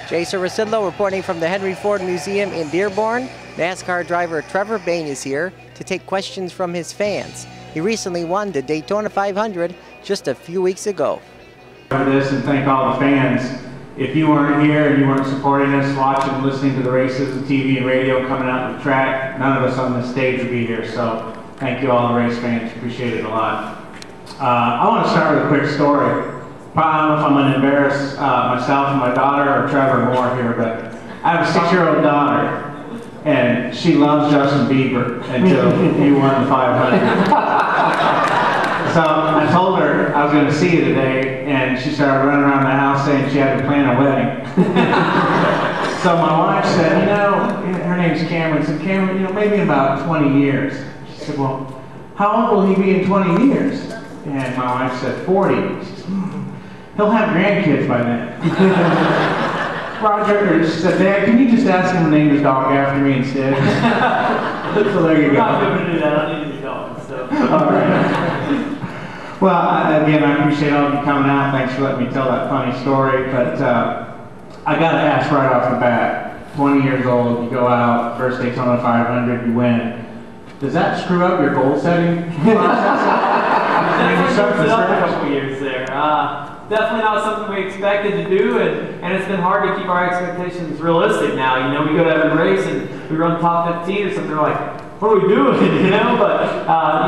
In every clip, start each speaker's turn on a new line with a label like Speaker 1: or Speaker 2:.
Speaker 1: Jason Rzucidlo reporting from the Henry Ford Museum in Dearborn. NASCAR driver Trevor Bayne is here to take questions from his fans. He recently won the Daytona 500 just a few weeks ago.
Speaker 2: This and thank all the fans. If you weren't here and you weren't supporting us, watching, listening to the races, the TV and radio coming out to the track, none of us on this stage would be here. So thank you all the race fans, appreciate it a lot. I want to start with a quick story. I don't know if I'm going to embarrass myself and my daughter or Trevor more here, but I have a 6-year-old daughter, and she loves Justin Bieber until he won the 500. So I told her I was going to see you today, and she started running around the house saying she had to plan a wedding. So my wife said, you know, her name's Cameron. I said, Cameron, you know, maybe in about 20 years. She said, well, how old will he be in 20 years? And my wife said, 40. She said, he'll have grandkids by then. Roger said, Dad, can you just ask him to name his dog after me instead? So there you go.
Speaker 3: I'm not going to do that. I need a dog. So.
Speaker 2: All right. Well, again, I appreciate all of you coming out. Thanks for letting me tell that funny story. But I got to ask right off the bat, 20 years old, you go out, first Daytona 500, you win. Does that screw up your goal setting process?
Speaker 3: Definitely a couple years there. Definitely not something we expected to do, and it's been hard to keep our expectations realistic now. You know, we go to every race and we run top 15 or something, we're like, what are we doing? You know, but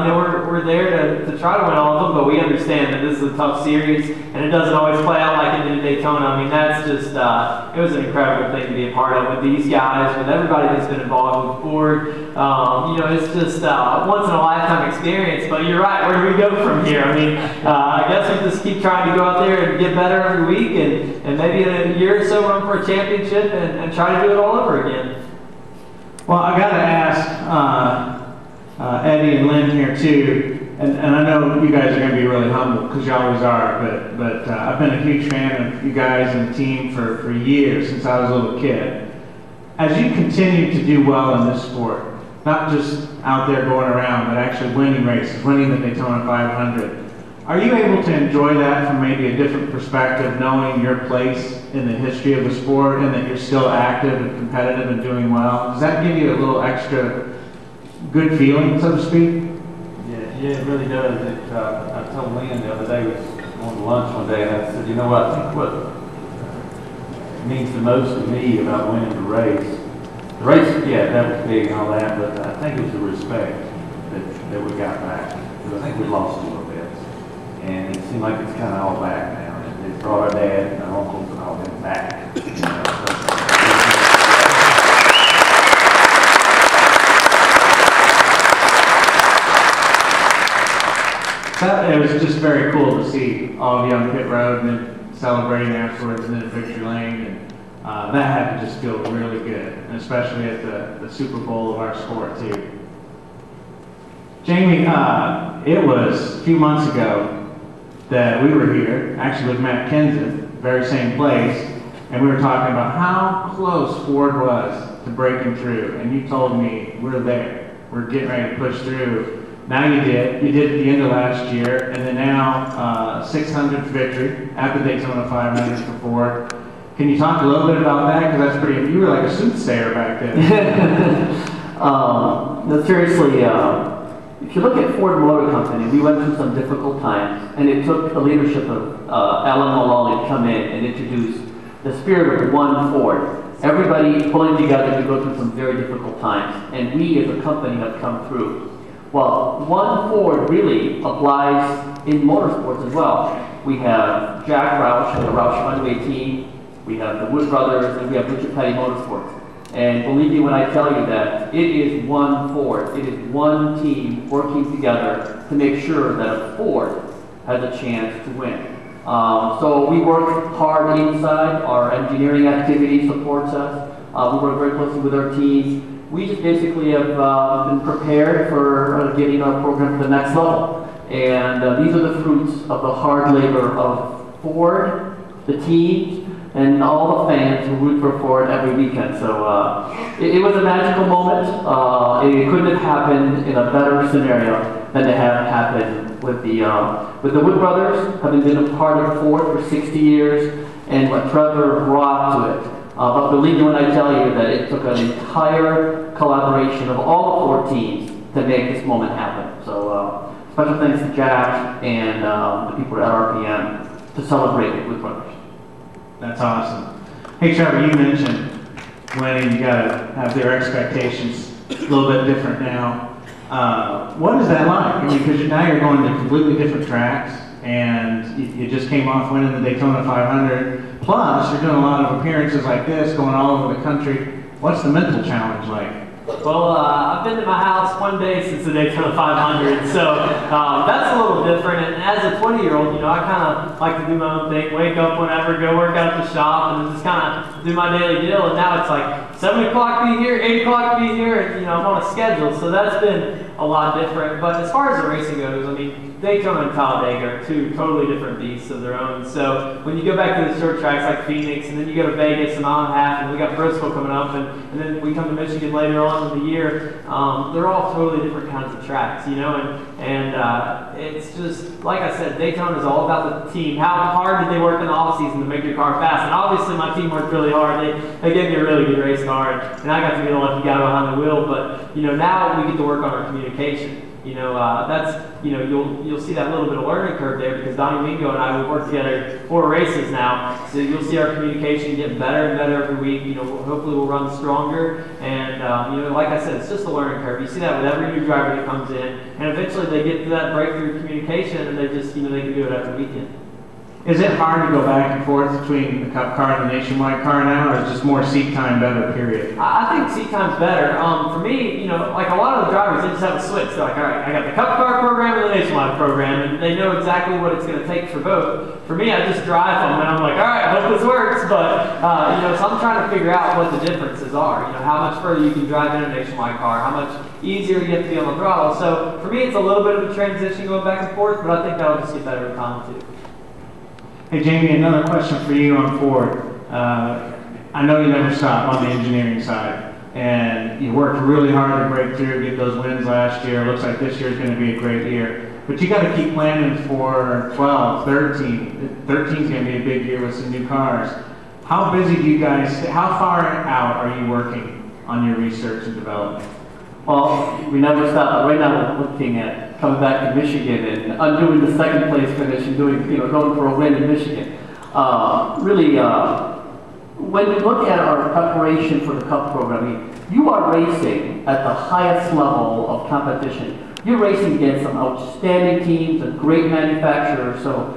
Speaker 3: you know, we're there to try to win all of them, but we understand that this is a tough series, and it doesn't always play out like it did in Daytona. I mean, that's just it was an incredible thing to be a part of with these guys, with everybody that's been involved with Ford. You know, it's just once in a lifetime experience. But you're right. Where do we go from here? I mean, I guess we just keep trying to go out there and get better every week, and maybe in a year or so run for a championship and try to do it all over again.
Speaker 2: Well, I got to ask Eddie and Lynn here too, and I know you guys are going to be really humble because you always are, but I've been a huge fan of you guys and the team for years, since I was a little kid. As you continue to do well in this sport, not just out there going around, but actually winning races, winning the Daytona 500, are you able to enjoy that from maybe a different perspective, knowing your place in the history of the sport and that you're still active and competitive and doing well? Does that give you a little extra good feeling, so to speak?
Speaker 4: Yeah, it really does. I told Lynn the other day, we was going to lunch one day, and I said, you know what, I think what means the most to me about winning the race, yeah, that was big and all that, but I think it was the respect that we got back. Because I think we lost a little bit. And it seemed like it's kind of all back now. It brought our dad and our uncles and all them back. You know,
Speaker 2: It was just very cool to see all of you on pit road and then celebrating afterwards and then at Victory Lane. And that had to just feel really good, and especially at the Super Bowl of our sport too. Jamie, it was a few months ago that we were here, actually with Matt Kenseth, very same place, and we were talking about how close Ford was to breaking through, and you told me, we're there, we're getting ready to push through. Now you did at the end of last year, and then now 600th victory at the Daytona 500 for Ford. Can you talk a little bit about that? Because that's pretty, you were like a soothsayer back then.
Speaker 5: No, seriously, if you look at Ford Motor Company, we went through some difficult times, and it took the leadership of Alan Mulally to come in and introduce the spirit of one Ford. Everybody pulling together to go through some very difficult times, and we as a company have come through. Well, one Ford really applies in motorsports as well. We have Jack Roush and the Roush Under 18, we have the Wood Brothers, and we have Richard Petty Motorsports. And believe me when I tell you that it is one Ford, it is one team working together to make sure that a Ford has a chance to win. So we work hard inside, our engineering activity supports us, we work very closely with our teams. We just basically have been prepared for getting our program to the next level. And these are the fruits of the hard labor of Ford, the teams, and all the fans who root for Ford every weekend. So it was a magical moment. It couldn't have happened in a better scenario than to have happened with the Wood Brothers, having been a part of Ford for 60 years, and what Trevor brought to it. But believe me when I tell you that it took an entire collaboration of all the 4 teams to make this moment happen. So special thanks to Jack and the people at RPM to celebrate it with brothers.
Speaker 2: That's awesome. Hey Trevor, you mentioned winning, you gotta have their expectations a little bit different now. What is that like? I mean, because now you're going to completely different tracks, and you just came off winning the Daytona 500. Plus, you're doing a lot of appearances like this, going all over the country. What's the mental challenge like?
Speaker 3: Well, I've been to my house one day since the Daytona 500, so that's a little different. And as a 20-year-old, you know, I kind of like to do my own thing, wake up whenever, go work out at the shop, and just kind of do my daily deal. And now it's like 7 o'clock be here, 8 o'clock be here, and you know, I'm on a schedule, so that's been a lot different. But as far as the racing goes, I mean, Daytona and Talladega are 2 totally different beasts of their own. So when you go back to the short tracks like Phoenix, and then you go to Vegas, a mile and a half, and we got Bristol coming up, and then we come to Michigan later on in the year, they're all totally different kinds of tracks, you know, and it's just, like I said, Daytona is all about the team. How hard did they work in the offseason to make your car fast? And obviously my team worked really hard. They gave me a really good race car, and I got to be the lucky guy behind the wheel, but, you know, now we get to work on our communication. You know, that's, you know, you'll see that little bit of learning curve there, because Donnie Mingo and I, we've worked together 4 races now, so you'll see our communication get better and better every week. You know, hopefully we'll run stronger, and you know, like I said, it's just a learning curve. You see that with every new driver that comes in, and eventually they get to that breakthrough communication, and they just, you know, they can do it every weekend.
Speaker 2: Is it hard to go back and forth between the Cup car and the Nationwide car now, or is just more seat time better, period?
Speaker 3: I think seat time's better. For me, you know, like a lot of the drivers, they just have a switch. They're like, all right, I got the Cup car program and the Nationwide program, and they know exactly what it's going to take for both. For me, I just drive them, and I'm like, all right, I hope this works. But, you know, so I'm trying to figure out what the differences are. You know, how much further you can drive in a Nationwide car, how much easier you have to be on the throttle. So for me, it's a little bit of a transition going back and forth, but I think that'll just get better with time, too.
Speaker 2: Hey Jamie, another question for you on Ford. I know you never stop on the engineering side, and you worked really hard to break through, get those wins last year. Looks like this year is going to be a great year. But you got to keep planning for 12, 13. 13 is going to be a big year with some new cars. How busy do you guys, how far out are you working on your research and development?
Speaker 5: Well, we never stop. Right now we're looking at coming back to Michigan and undoing the 2nd place finish and doing, you know, going for a win in Michigan. Really, when we look at our preparation for the Cup program, you are racing at the highest level of competition. You're racing against some outstanding teams and great manufacturers. So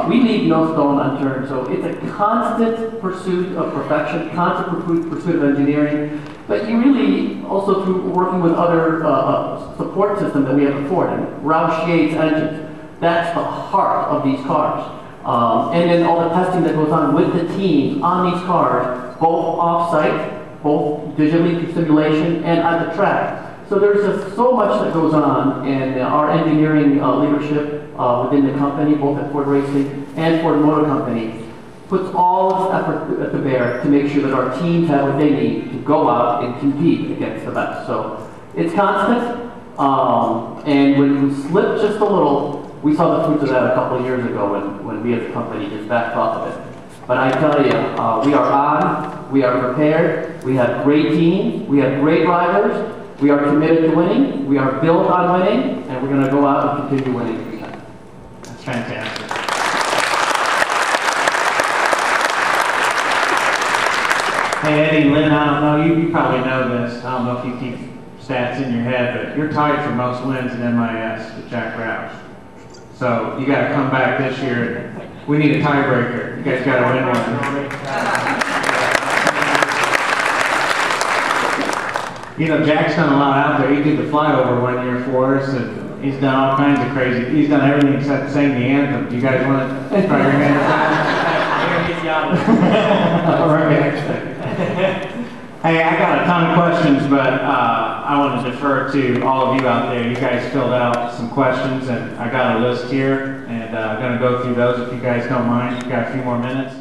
Speaker 5: we leave no stone unturned. So it's a constant pursuit of perfection, constant pursuit of engineering. But you really, also through working with other support systems that we have at Ford, and Roush Yates engines, that's the heart of these cars. And then all the testing that goes on with the teams on these cars, both off-site, both digitally through simulation, and at the track. So there's just so much that goes on, and our engineering leadership within the company, both at Ford Racing and Ford Motor Company, puts all its effort to bear to make sure that our teams have what they need to go out and compete against the best. So it's constant, and when we slip just a little, we saw the fruits of that a couple of years ago when we as a company just backed off of it. But I tell you, we are on, we are prepared, we have great teams, we have great drivers, we are committed to winning, we are built on winning, and we're going to go out and continue winning every time.
Speaker 2: That's fantastic. Hey Eddie, Lynn, I don't know, you probably know this. I don't know if you keep stats in your head, but you're tied for most wins in MIS with Jack Roush. So you got to come back this year. We need a tiebreaker. You guys got to win one. You know, Jack's done a lot out there. He did the flyover 1 year for us, and he's done all kinds of crazy. He's done everything except sing the anthem. Do you guys want to try your hand at that? Hey, I got a ton of questions, but I want to defer to all of you out there. You guys filled out some questions, and I got a list here, and I'm going to go through those if you guys don't mind. You've got a few more minutes.